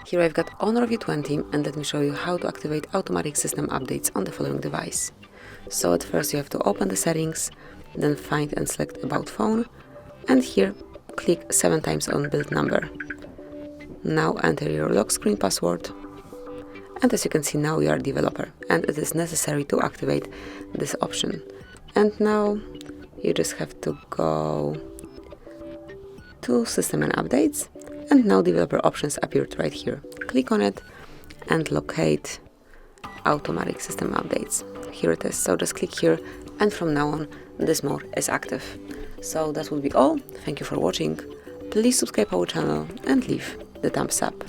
Here I've got Honor View 20 and let me show you how to activate automatic system updates on the following device. So at first you have to open the settings, then find and select About Phone, and here click 7 times on build number. Now enter your lock screen password, and as you can see now you are a developer and it is necessary to activate this option. And now you just have to go to System and Updates, and now developer options appeared right here. Click on it and locate automatic system updates. Here it is, so just click here and from now on this mode is active. So that would be all. Thank you for watching. Please subscribe our channel and leave the thumbs up.